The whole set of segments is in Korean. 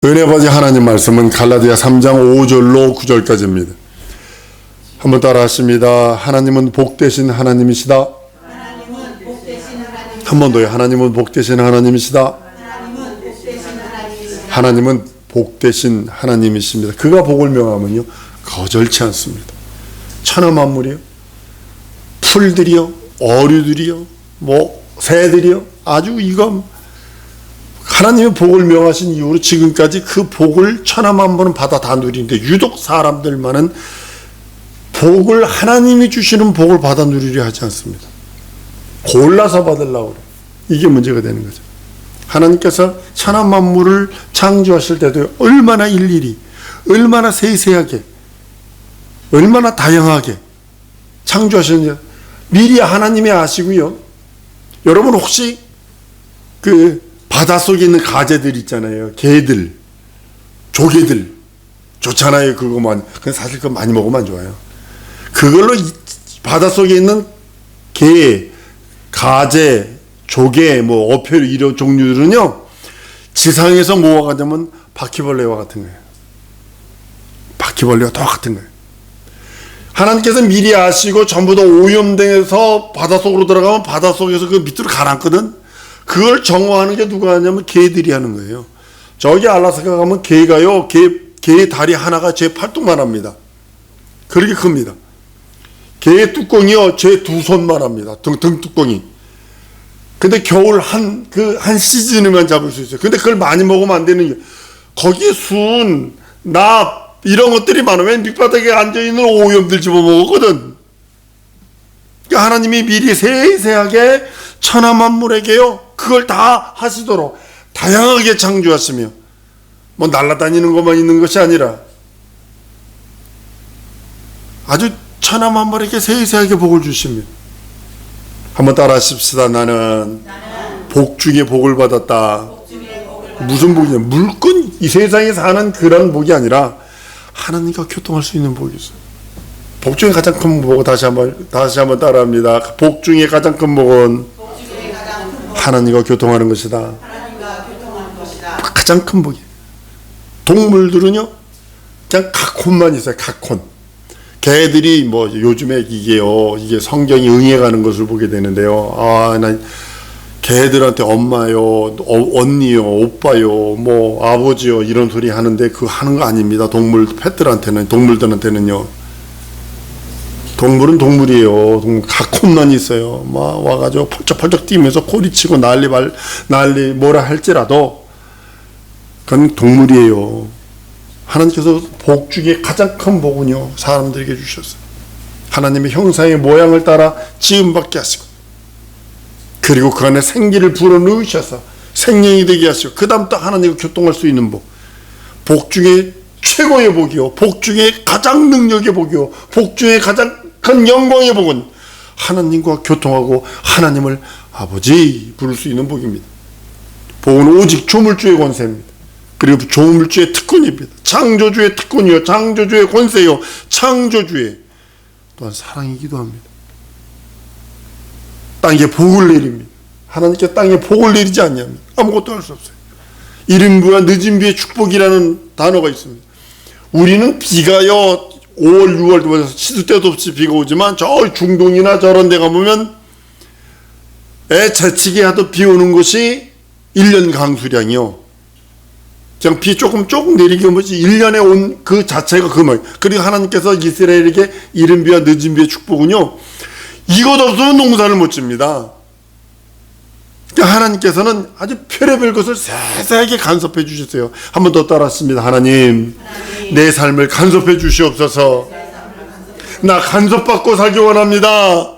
은혜 아버지 하나님 말씀은 갈라디아 3장 5절로 9절까지입니다. 한번 따라 하십니다. 하나님은 복되신 하나님이시다. 한 번 더요. 하나님은 복되신 하나님이시다. 하나님은 복되신 하나님이십니다. 그가 복을 명하면요 거절치 않습니다. 천하만물이요, 풀들이요, 어류들이요, 새들이요, 아주 이거 하나님의 복을 명하신 이후로 지금까지 그 복을 천하만물은 받아 다 누리는데 유독 사람들만은 복을 하나님이 주시는 복을 받아 누리려 하지 않습니다. 골라서 받으려고 그래요. 이게 문제가 되는 거죠. 하나님께서 천하만물을 창조하실 때도 얼마나 일일이, 얼마나 세세하게, 얼마나 다양하게 창조하셨는지 미리 하나님이 아시고요. 여러분 혹시 그 바닷속에 있는 가재들 있잖아요. 개들, 조개들 좋잖아요. 그거만. 근데 사실 그거 많이 먹으면 안 좋아요. 그걸로 바닷속에 있는 개, 가재, 조개, 어패류 이런 종류들은요 지상에서 모아가자면 바퀴벌레와 같은 거예요. 바퀴벌레와 똑같은 거예요. 하나님께서 미리 아시고 전부 다 오염돼서 바닷속으로 들어가면 바닷속에서 그 밑으로 가라앉거든. 그걸 정화하는 게 누가 하냐면 개들이 하는 거예요. 저기 알라스카 가면 개가요, 개의 다리 하나가 제 팔뚝만 합니다. 그렇게 큽니다. 개의 뚜껑이요, 제 두 손만 합니다. 등 뚜껑이. 근데 겨울 한 시즌에만 잡을 수 있어요. 근데 그걸 많이 먹으면 안 되는 게, 거기에 순, 납, 이런 것들이 많으면 밑바닥에 앉아있는 오염들 집어먹었거든. 그러니까 하나님이 미리 세세하게 천하만물에게요, 그걸 다 하시도록 다양하게 창조하시며, 날아다니는 것만 있는 것이 아니라 아주 천하만물에게 세세하게 복을 주십니다. 한번 따라 하십시다. 나는 복 중에 복을 받았다. 무슨 복이냐? 물건, 이 세상에 사는 그런 복이 아니라 하나님과 교통할 수 있는 복이 있어요. 복 중에 가장 큰 복은 다시 한번 따라합니다. 복 중에 가장 큰 복은 하나님과 교통하는 것이다. 가장 큰 복이에요. 동물들은요 그냥 각혼만 있어요. 각혼. 개들이 요즘에 이게 성경이 응해가는 것을 보게 되는데요. 난 개들한테 엄마요, 언니요, 오빠요, 아버지요 이런 소리 하는데 그거 하는 거 아닙니다. 동물들한테는요. 동물은 동물이에요. 각혼만 있어요. 와가지고 펄쩍펄쩍 뛰면서 코리치고 난리 뭐라 할지라도 그건 동물이에요. 하나님께서 복 중에 가장 큰 복은요 사람들에게 주셨어요. 하나님의 형상의 모양을 따라 지음받게 하시고, 그리고 그 안에 생기를 불어넣으셔서 생명이 되게 하시고, 그 다음 또 하나님과 교통할 수 있는 복. 복 중에 최고의 복이요, 복 중에 가장 능력의 복이요, 복 중에 가장 큰 영광의 복은 하나님과 교통하고 하나님을 아버지 부를 수 있는 복입니다. 복은 오직 조물주의 권세입니다. 그리고 조물주의 특권입니다. 창조주의 특권이요, 창조주의 권세요, 창조주의 또한 사랑이기도 합니다. 땅에 복을 내립니다. 하나님께 땅에 복을 내리지 않냐면 아무것도 할 수 없어요. 이른 비와 늦은 비의 축복이라는 단어가 있습니다. 우리는 비가요 5월 6월 시도 때도 없이 비가 오지만 저 중동이나 저런 데 가보면 재치게 하도 비 오는 것이 1년 강수량이요. 그냥 비 조금 내리게 뭐지 1년에 온 그 자체가 그만. 그리고 하나님께서 이스라엘에게 이른 비와 늦은 비의 축복은요 이것 없으면 농사를 못 집니다. 그러니까 하나님께서는 아주 별의별 것을 세세하게 간섭해 주셨어요. 한 번 더 따라했습니다. 하나님 내 삶을 간섭해 주시옵소서. 나 간섭받고 살기 원합니다.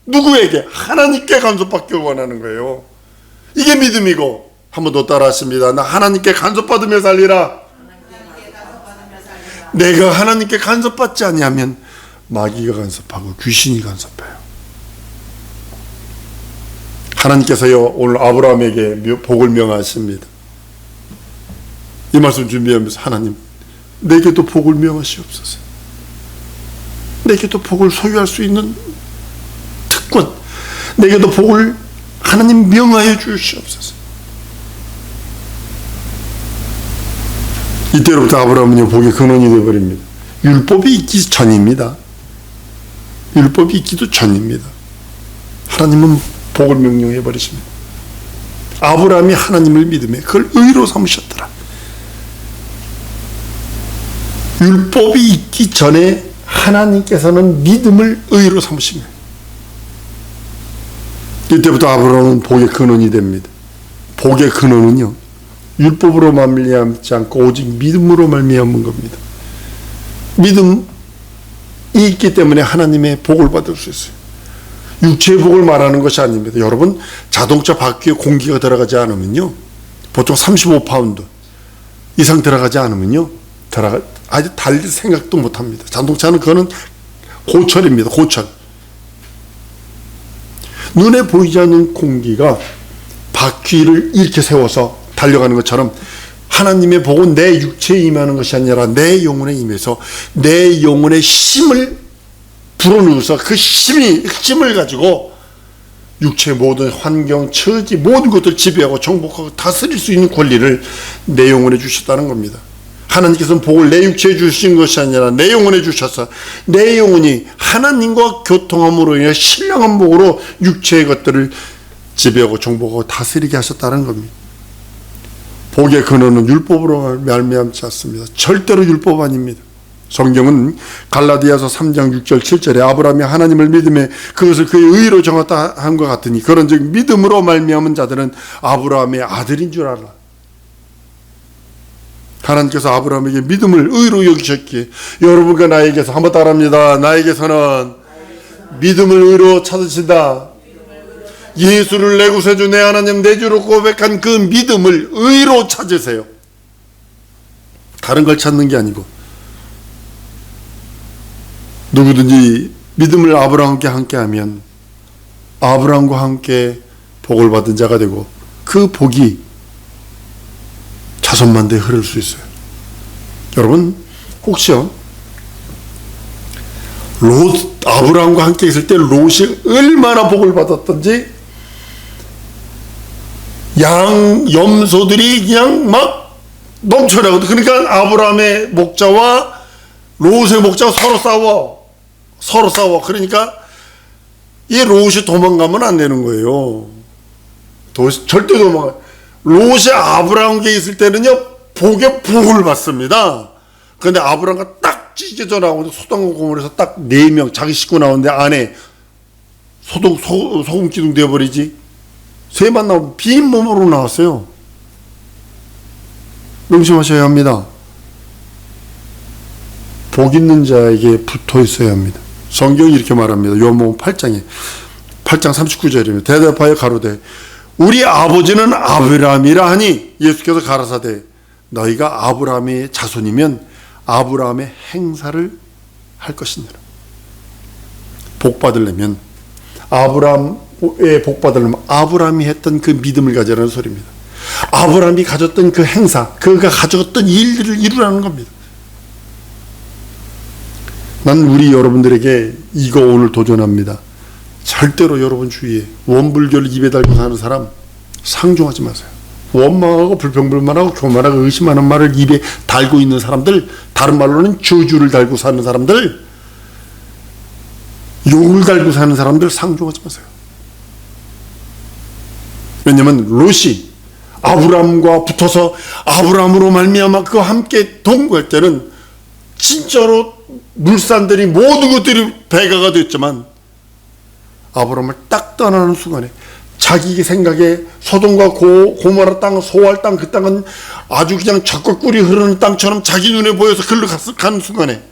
누구에게? 하나님께 간섭받기 원하는 거예요. 이게 믿음이고, 한 번 더 따라하십니다. 나 하나님께 간섭받으며 살리라. 내가 하나님께 간섭받지 아니하면 마귀가 간섭하고 귀신이 간섭해요. 하나님께서요 오늘 아브라함에게 복을 명하십니다. 이 말씀 준비하면서 하나님 내게도 복을 명하시옵소서. 내게도 복을 소유할 수 있는 특권, 내게도 복을 하나님 명하여 주시옵소서. 이때로부터 아브라함은요 복의 근원이 되어버립니다. 율법이 있기 전입니다. 율법이 있기도 전입니다. 하나님은 복을 명령해 버리십니다. 아브라함이 하나님을 믿음에 그걸 의로 삼으셨더라. 율법이 있기 전에 하나님께서는 믿음을 의로 삼으십니다. 이때부터 아브라함은 복의 근원이 됩니다. 복의 근원은요 율법으로 말미암지 않고 오직 믿음으로 말미암은 겁니다. 믿음이 있기 때문에 하나님의 복을 받을 수 있어요. 육체의 복을 말하는 것이 아닙니다. 여러분 자동차 바퀴에 공기가 들어가지 않으면요 보통 35파운드 이상 들어가지 않으면요 아직 달릴 생각도 못합니다. 자동차는 그거는 고철입니다. 고철. 눈에 보이지 않는 공기가 바퀴를 이렇게 세워서 달려가는 것처럼 하나님의 복은 내 육체에 임하는 것이 아니라 내 영혼에 임해서 내 영혼의 힘을 불어넣어서 그 힘을 가지고 육체의 모든 환경, 처지 모든 것들을 지배하고 정복하고 다스릴 수 있는 권리를 내 영혼에 주셨다는 겁니다. 하나님께서는 복을 내 육체에 주신 것이 아니라 내 영혼에 주셔서 내 영혼이 하나님과 교통함으로 인해 신령한 복으로 육체의 것들을 지배하고 정복하고 다스리게 하셨다는 겁니다. 복의 근원은 율법으로 말미암지 않습니다. 절대로 율법 아닙니다. 성경은 갈라디아서 3장 6절 7절에 아브라함이 하나님을 믿음에 그것을 그의 의로 정하다 한 것 같으니 그런즉 믿음으로 말미암은 자들은 아브라함의 아들인 줄 알아. 하나님께서 아브라함에게 믿음을 의로 여기셨기에 여러분과 나에게서 한번 따라합니다. 나에게서는 믿음을 의로 찾으신다. 예수를 내 구세주 내 하나님 내 주로 고백한 그 믿음을 의로 찾으세요. 다른 걸 찾는 게 아니고 누구든지 믿음을 아브라함과 함께하면 아브라함과 함께 복을 받은 자가 되고 그 복이 자손만대에 흐를 수 있어요. 여러분 혹시요 아브라함과 함께 있을 때 롯이 얼마나 복을 받았던지 염소들이 그냥 막 넘쳐나거든. 그러니까 아브라함의 목자와 롯의 목자가 서로 싸워. 그러니까 이 롯이 도망가면 안 되는 거예요. 절대 도망가. 롯이 아브라함과 있을 때는요 복의 복을 받습니다. 그런데 아브라함과 딱 찢어져 나오는데 소돔과 고모라에서 딱 4명 자기 식구 나오는데 안에 소금 기둥 되어버리지. 쇠만 나오면 빈 몸으로 나왔어요. 명심하셔야 합니다. 복 있는 자에게 붙어 있어야 합니다. 성경이 이렇게 말합니다. 요한복음 8장 39절입니다. 대답하여 가로되 우리 아버지는 아브라함이라 하니 예수께서 가라사대 너희가 아브라함의 자손이면 아브라함의 행사를 할 것이니라. 복 받으려면 아브라함의 복 받으려면 아브라함이 했던 그 믿음을 가지라는 소리입니다. 아브라함이 가졌던 그 행사, 그가 가졌던 일들을 이루라는 겁니다. 난 우리 여러분들에게 이거 오늘 도전합니다. 절대로 여러분 주위에 원불교를 입에 달고 사는 사람 상종하지 마세요. 원망하고 불평불만하고 교만하고 의심하는 말을 입에 달고 있는 사람들, 다른 말로는 저주를 달고 사는 사람들, 욕을 달고 사는 사람들 상종하지 마세요. 왜냐하면 롯이 아브라함과 붙어서 아브라함으로 말미암아 그와 함께 동거할 때는 진짜로 물산들이 모든 것들이 배가가 됐지만 아브라함을 딱 떠나는 순간에 자기 생각에 소돔과 고모라 땅, 소알 땅, 그 땅은 아주 그냥 젖과 꿀이 흐르는 땅처럼 자기 눈에 보여서 글로 가는 순간에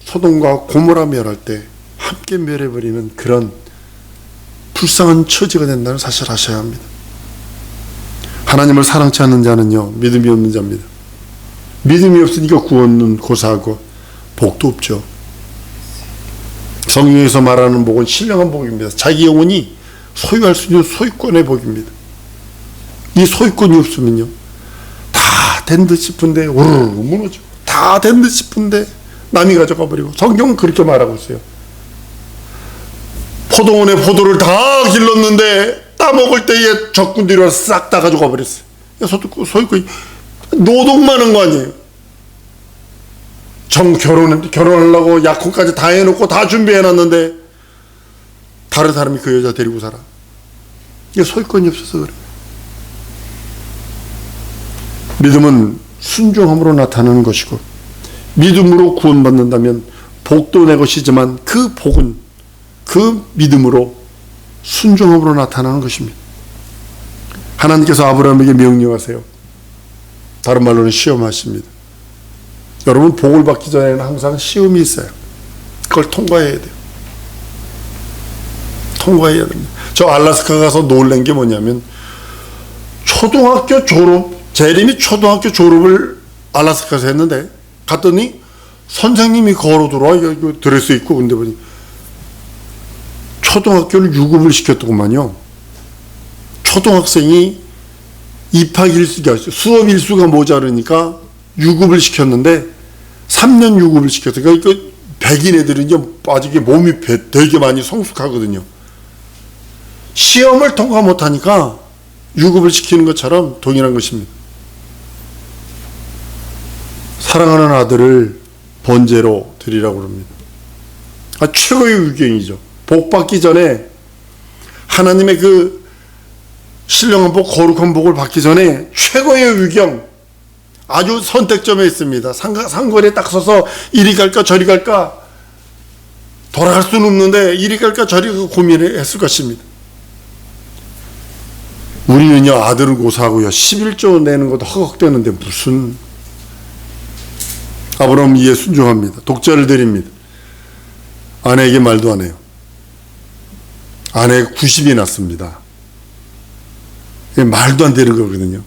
소돔과 고모라 멸할 때 함께 멸해버리는 그런 불쌍한 처지가 된다는 사실을 아셔야 합니다. 하나님을 사랑치 않는 자는요 믿음이 없는 자입니다. 믿음이 없으니까 구원은 고사하고 복도 없죠. 성경에서 말하는 복은 신령한 복입니다. 자기 영혼이 소유할 수 있는 소유권의 복입니다. 이 소유권이 없으면요 다 된 듯 싶은데 우르르 무너지고 다 된 듯 싶은데 남이 가져가 버리고 성경은 그렇게 말하고 있어요. 포도원에 포도를 다 길렀는데 따먹을 때에 적군들이 와서 싹 다 가져가 버렸어요. 소유권이 노동만 한 거 아니에요. 결혼하려고 약혼까지 다 해놓고 다 준비해놨는데 다른 사람이 그 여자 데리고 살아. 이게 소유권이 없어서 그래. 믿음은 순종함으로 나타나는 것이고, 믿음으로 구원받는다면 복도 내 것이지만 그 복은 그 믿음으로 순종함으로 나타나는 것입니다. 하나님께서 아브라함에게 명령하세요. 다른 말로는 시험하십니다. 여러분, 복을 받기 전에는 항상 시험이 있어요. 그걸 통과해야 돼요. 통과해야 됩니다. 저 알래스카 가서 놀란 게 뭐냐면, 초등학교 졸업, 제림이 초등학교 졸업을 알래스카에서 했는데, 갔더니 선생님이 걸어 들어와. 여기 드레스 입고. 근데 보니 초등학교를 유급을 시켰더구만요. 초등학생이 입학 일수가, 수업 일수가 모자르니까 유급을 시켰는데 3년 유급을 시켰어요. 그러니까 백인 애들은 이제 빠지게 몸이 되게 많이 성숙하거든요. 시험을 통과 못하니까 유급을 시키는 것처럼 동일한 것입니다. 사랑하는 아들을 번제로 드리라고 합니다. 최고의 위경이죠. 복 받기 전에 하나님의 그 신령한 복, 거룩한 복을 받기 전에 최고의 위경, 아주 선택점에 있습니다. 상거리에 딱 서서 이리 갈까 저리 갈까, 돌아갈 수는 없는데 이리 갈까 저리 갈까 고민을 했을 것입니다. 우리는요, 아들은 고사하고요 11조 내는 것도 허걱대는데 무슨. 아브라함 이에 순종합니다. 독자를 드립니다. 아내에게 말도 안 해요. 아내가 90이 났습니다. 말도 안 되는 거거든요.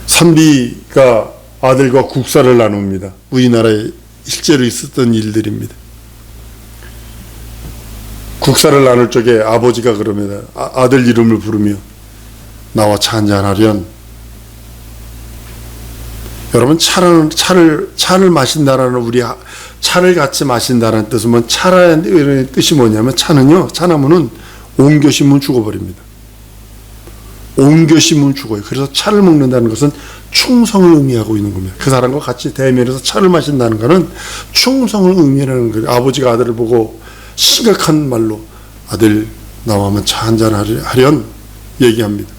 선비가 아들과 국사를 나눕니다. 우리나라에 실제로 있었던 일들입니다. 국사를 나눌 적에 아버지가 그럽니다. 아들 이름을 부르며 나와 차 한잔하련. 여러분, 차를 마신다라는, 우리 차를 같이 마신다는 뜻은, 차라는 뜻이 뭐냐면, 차나무는 옮겨심으면 죽어버립니다. 옮겨심으면 죽어요. 그래서 차를 먹는다는 것은 충성을 의미하고 있는 겁니다. 그 사람과 같이 대면해서 차를 마신다는 것은 충성을 의미하는 거예요. 아버지가 아들을 보고 심각한 말로 아들 나와 한번 차 한잔 하련 얘기합니다.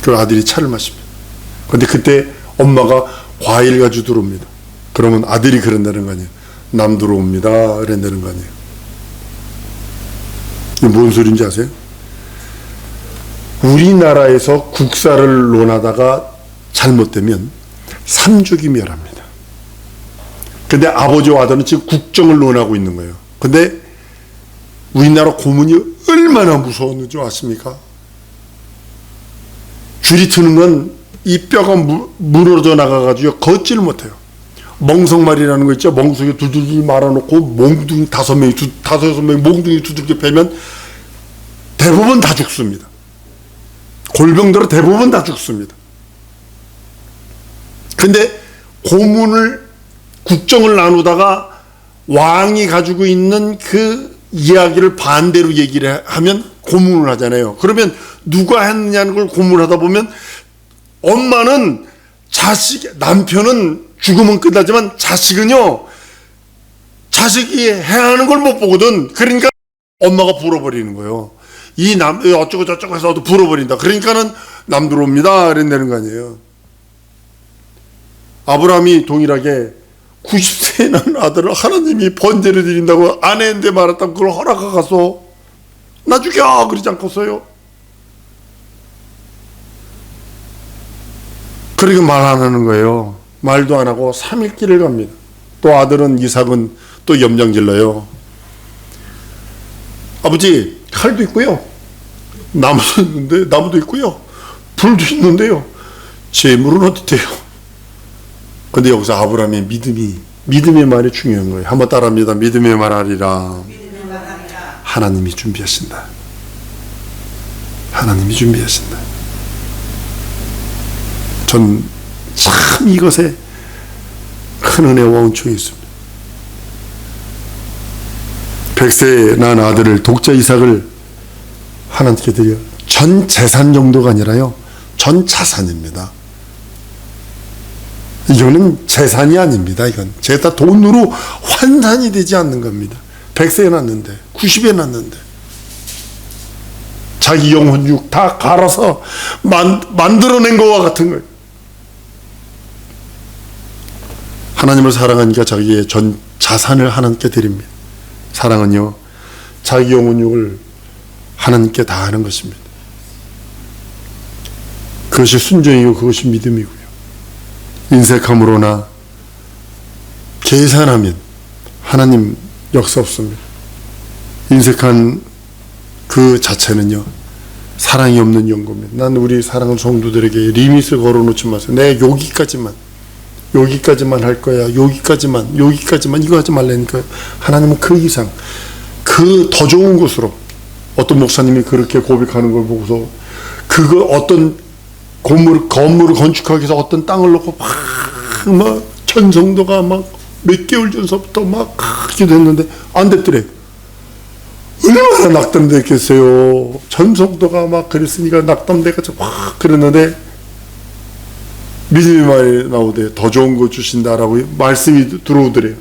그 아들이 차를 마십니다. 근데 그때 엄마가 과일 가지고 들어옵니다. 그러면 아들이 그런다는 거 아니에요. 남 들어옵니다. 그런다는 거 아니에요. 이게 뭔 소리인지 아세요? 우리나라에서 국사를 논하다가 잘못되면 삼족이 멸합니다. 근데 아버지와 아들은 지금 국정을 논하고 있는 거예요. 근데 우리나라 고문이 얼마나 무서웠는지 아십니까? 줄이 트는 건 이 뼈가 무너져 나가가지고 걷지를 못해요. 멍석말이라는 거 있죠. 멍석에 두들겨 말아놓고 몽둥이 다섯 명이 몽둥이 두들겨 패면 대부분 다 죽습니다. 골병들은 대부분 다 죽습니다. 근데 국정을 나누다가 왕이 가지고 있는 그 이야기를 반대로 얘기를 하면 고문을 하잖아요. 그러면 누가 했느냐는 걸 고문하다 보면 엄마는 남편은 죽으면 끝나지만 자식은요, 자식이 해야 하는 걸 못 보거든. 그러니까 엄마가 불어버리는 거예요. 어쩌고 저쩌고 해서 불어버린다. 그러니까는 남 들어옵니다. 그런다는 거 아니에요. 아브라함이 동일하게 90세에 난 아들을 하나님이 번제를 드린다고 아내인데 말았다고 그걸 허락하가서 나 죽여! 그러지 않겠어요? 그렇게 말 안 하는 거예요. 말도 안 하고 3일 길을 갑니다. 또 아들은 이삭은 또 염장질러요. 아버지, 칼도 있고요. 나무도 있고요. 불도 있는데요. 재물은 어떻대요? 근데 여기서 아브라함의 믿음의 말이 중요한 거예요. 한번 따라합니다. 믿음의 말 하리라. 하나님이 준비하신다. 하나님이 준비하신다. 전 참 이것에 큰 은혜와 은총이 있습니다. 100세에 난 아들을, 독자 이삭을 하나님께 드려 전 재산 정도가 아니라요, 전 자산입니다. 이거는 재산이 아닙니다. 이건 다 돈으로 환산이 되지 않는 겁니다. 100세에 났는데 90에 났는데 자기 영혼 육 다 갈아서 만들어낸 것과 같은 거예요. 하나님을 사랑하니까 자기의 전 자산을 하나님께 드립니다. 사랑은요, 자기 영혼 육을 하나님께 다 하는 것입니다. 그것이 순종이고 그것이 믿음이고요. 인색함으로나 계산하면 하나님 역사 없습니다. 인색한 그 자체는요, 사랑이 없는 연고입니다. 난 우리 사랑하는 성도들에게 리밋을 걸어놓지 마세요. 내 여기까지만 할 거야. 여기까지만 이거 하지 말라니까요. 하나님은 그 이상, 그 더 좋은 곳으로. 어떤 목사님이 그렇게 고백하는 걸 보고서 그거 어떤 건물을 건축하기 위해서 어떤 땅을 놓고 막 천성도가 막 몇 개월 전서부터 막 기도했는데 안 됐더래. 얼마나 낙담됐겠어요. 천성도가 막 그랬으니까 낙담돼가지고 막 그랬는데 믿음의 말이 나오대. 더 좋은 거 주신다라고 말씀이 들어오더래요.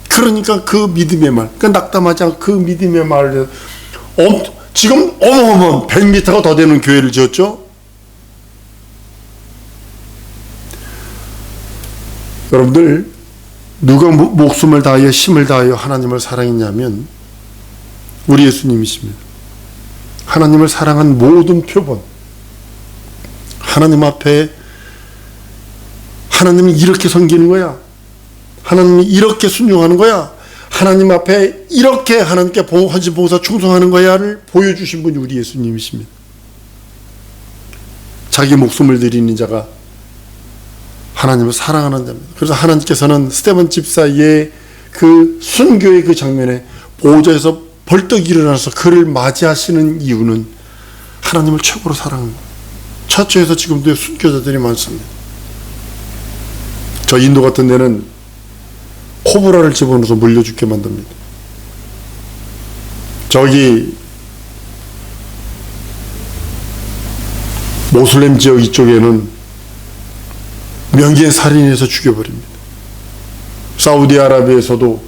그러니까 그 믿음의 말, 그 낙담하지 않고 그 믿음의 말을 지금 어마어마한 100m가 더 되는 교회를 지었죠. 여러분들, 누가 목숨을 다하여 힘을 다하여 하나님을 사랑했냐면 우리 예수님이십니다. 하나님을 사랑한 모든 표본, 하나님 앞에 하나님이 이렇게 섬기는 거야, 하나님이 이렇게 순종하는 거야, 하나님 앞에 이렇게 하나님께 헌신 봉사 충성하는 거야를 보여주신 분이 우리 예수님이십니다. 자기 목숨을 드리는 자가 하나님을 사랑하는 자입니다. 그래서 하나님께서는 스데반 집사의 그 순교의 그 장면에 보호자에서 벌떡 일어나서 그를 맞이하시는 이유는 하나님을 최고로 사랑합니다. 처처에서 지금도 순교자들이 많습니다. 저 인도 같은 데는 코브라를 집어넣어서 물려 죽게 만듭니다. 저기 모슬렘 지역 이쪽에는 명예의 살인해서 죽여버립니다. 사우디아라비아에서도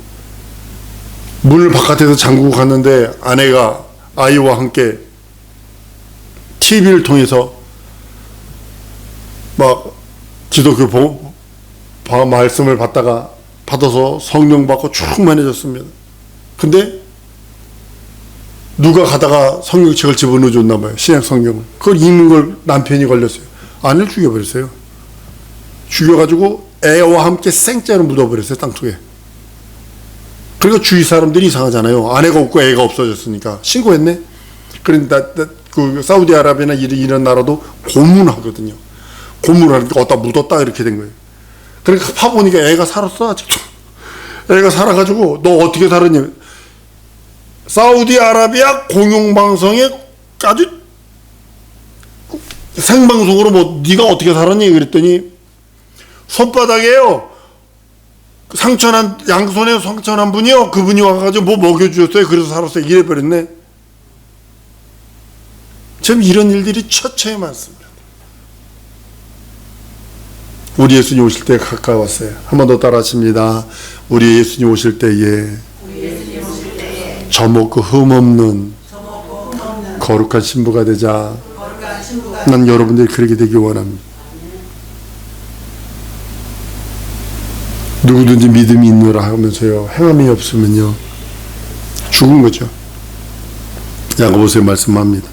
물 바깥에서 잠그고 갔는데 아내가 아이와 함께 TV를 통해서 막 기독교 말씀을 받아서 성령 받고 충만해졌습니다. 근데 누가 가다가 성경책을 집어넣어 줬나 봐요. 신약 성경을. 그걸 읽는 걸 남편이 걸렸어요. 아내를 죽여버렸어요. 죽여가지고 애와 함께 생째로 묻어버렸어요. 땅속에. 그러니까 주위 사람들이 이상하잖아요. 아내가 없고 애가 없어졌으니까 신고했네. 그런데 그 사우디아라비아나 이런 나라도 고문하거든요. 고문하니까 어디다 묻었다 이렇게 된 거예요. 그러니까 파보니까 애가 살았어. 아직도. 애가 살아가지고 너 어떻게 살았냐. 사우디아라비아 공영방송에 아주 생방송으로 뭐 네가 어떻게 살았니 그랬더니 손바닥에요 상처난 양손에 상처난 분이요 그분이 와가지고 뭐 먹여주셨어요 그래서 살았어요 이래버렸네. 지금 이런 일들이 처처에 많습니다. 우리 예수님 오실 때 가까웠어요. 한 번 더 따라하십니다. 우리 예수님 오실 때에 저먹고 흠없는 거룩한 신부가 되자. 난 여러분들이 그렇게 되기 원합니다. 누구든지 믿음이 있노라 하면서요 행함이 없으면요 죽은 거죠. 야고보서에 말씀합니다.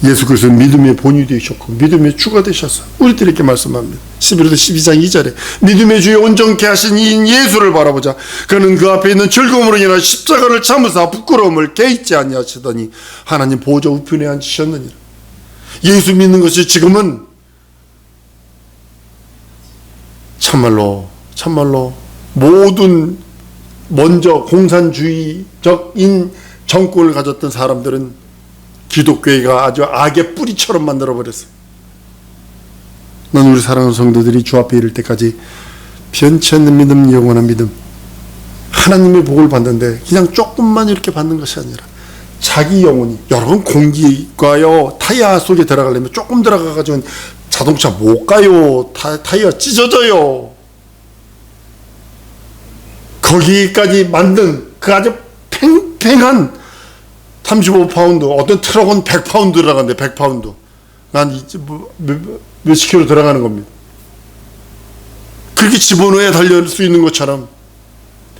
예수 그리스도는 믿음의 본이 되셨고 믿음의 주가 되셔서 우리들에게 말씀합니다. 11절 12장 2절에 믿음의 주에 온전케 하신 이 예수를 바라보자. 그는 그 앞에 있는 즐거움으로 인하여 십자가를 참으사 부끄러움을 개의치 아니하시더니 하나님 보좌 우편에 앉으셨느니라. 예수 믿는 것이 지금은 참말로 모든 먼저 공산주의적인 정권을 가졌던 사람들은 기독교회가 아주 악의 뿌리처럼 만들어버렸어요. 난 우리 사랑하는 성도들이 주 앞에 이를 때까지 변치 않는 믿음, 영원한 믿음, 하나님의 복을 받는데 그냥 조금만 이렇게 받는 것이 아니라 자기 영혼이, 여러분 공기가요 타이어 속에 들어가려면 조금 들어가가지고 자동차 못 가요. 타이어 찢어져요. 거기까지 만든 그 아주 팽팽한 35파운드, 어떤 트럭은 100파운드 들어간대. 100파운드. 몇십 킬로 들어가는 겁니다. 그렇게 집어넣어야 달릴 수 있는 것처럼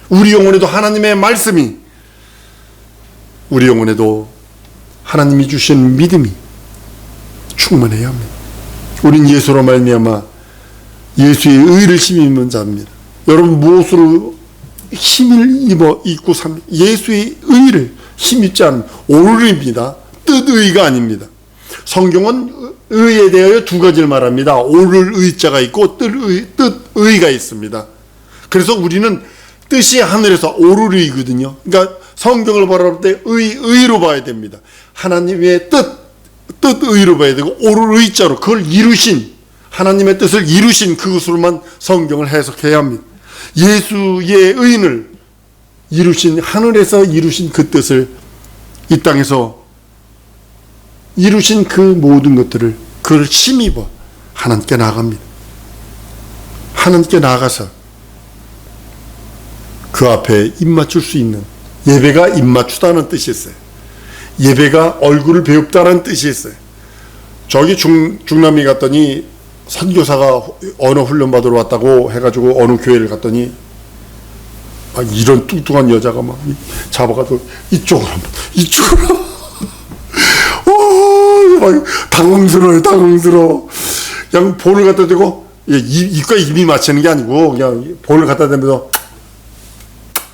우리 영혼에도 하나님의 말씀이, 우리 영혼에도 하나님이 주신 믿음이 충만해야 합니다. 우린 예수로 말미암아 예수의 의를 힘입는 자입니다. 여러분 무엇으로 힘을 입고 삽니다. 예수의 의를 힘입지 않으면 오르입니다. 뜻의가 아닙니다. 성경은 의에 대하여 두 가지를 말합니다. 오를 의자가 있고 뜻의가 있습니다. 그래서 우리는 뜻이 하늘에서 오를 의거든요. 그러니까 성경을 바라볼 때 의로 봐야 됩니다. 하나님의 뜻의로 봐야 되고, 오를 의자로 그걸 이루신, 하나님의 뜻을 이루신 그것으로만 성경을 해석해야 합니다. 예수의 의인을 이루신, 하늘에서 이루신 그 뜻을 이 땅에서 이루신 그 모든 것들을, 그걸 힘입어 하나님께 나아갑니다. 하나님께 나아가서 그 앞에 입맞출 수 있는, 예배가 입맞추다는 뜻이 있어요. 예배가 얼굴을 배웁다는 뜻이 있어요. 저기 중남미 갔더니 선교사가 언어 훈련 받으러 왔다고 해가지고 어느 교회를 갔더니 이런 뚱뚱한 여자가 막 잡아가지고 이쪽으로 막 당황스러워. 그냥 볼을 갖다 대고, 입과 입이 맞추는 게 아니고 그냥 볼을 갖다 대면서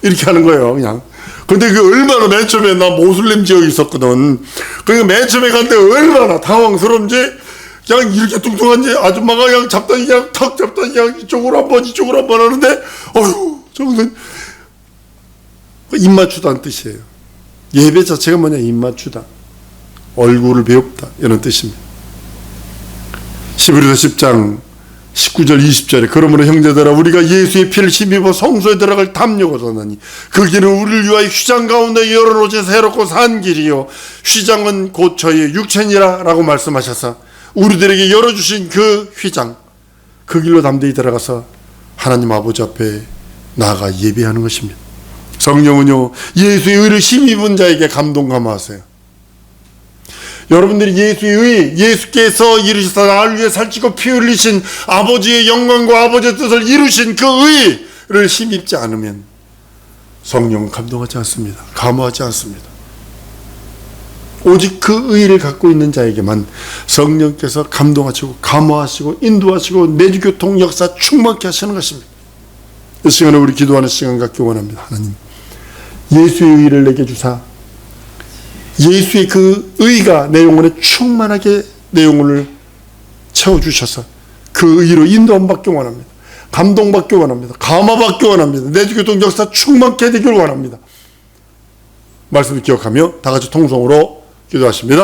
이렇게 하는 거예요, 그냥. 근데 그 얼마나, 맨 처음에 나 모슬림 지역에 있었거든. 그러니까 맨 처음에 갔는데 얼마나 당황스러운지, 그냥 이렇게 뚱뚱한 아줌마가 그냥 잡더니, 그냥 턱 잡더니 그냥 이쪽으로 한번 하는데, 저거는 입맞추다는 뜻이에요. 예배 자체가 뭐냐, 입맞추다. 얼굴을 배웁다. 이런 뜻입니다. 히브리서 10장 19절 20절에 그러므로 형제들아 우리가 예수의 피를 힘입어 성소에 들어갈 담력을 얻나니 그 길은 우리를 위하여 휘장 가운데 열어놓으신 새롭고 산 길이요 휘장은 곧 저희의 육체니라 라고 말씀하셔서 우리들에게 열어주신 그 휘장, 그 길로 담대히 들어가서 하나님 아버지 앞에 나아가 예배하는 것입니다. 성령은요 예수의 의를 힘입은 자에게 감동 감화하세요. 여러분들이 예수의 의, 예수께서 이루시사 나를 위해 살찌고 피 흘리신 아버지의 영광과 아버지의 뜻을 이루신 그 의를 힘입지 않으면 성령은 감동하지 않습니다. 감화하지 않습니다. 오직 그 의를 갖고 있는 자에게만 성령께서 감동하시고 감화하시고 인도하시고 내주교통 역사 충만케 하시는 것입니다. 이 시간에 우리 기도하는 시간 갖기 원합니다. 하나님, 예수의 의를 내게 주사 예수의 그 의가 내 영혼에 충만하게 내 영혼을 채워주셔서 그 의로 인도함 받기 원합니다. 감동받기 원합니다. 감화받기 원합니다. 내주교통 역사 충만케 되길 원합니다. 말씀을 기억하며 다 같이 통성으로 기도하십니다.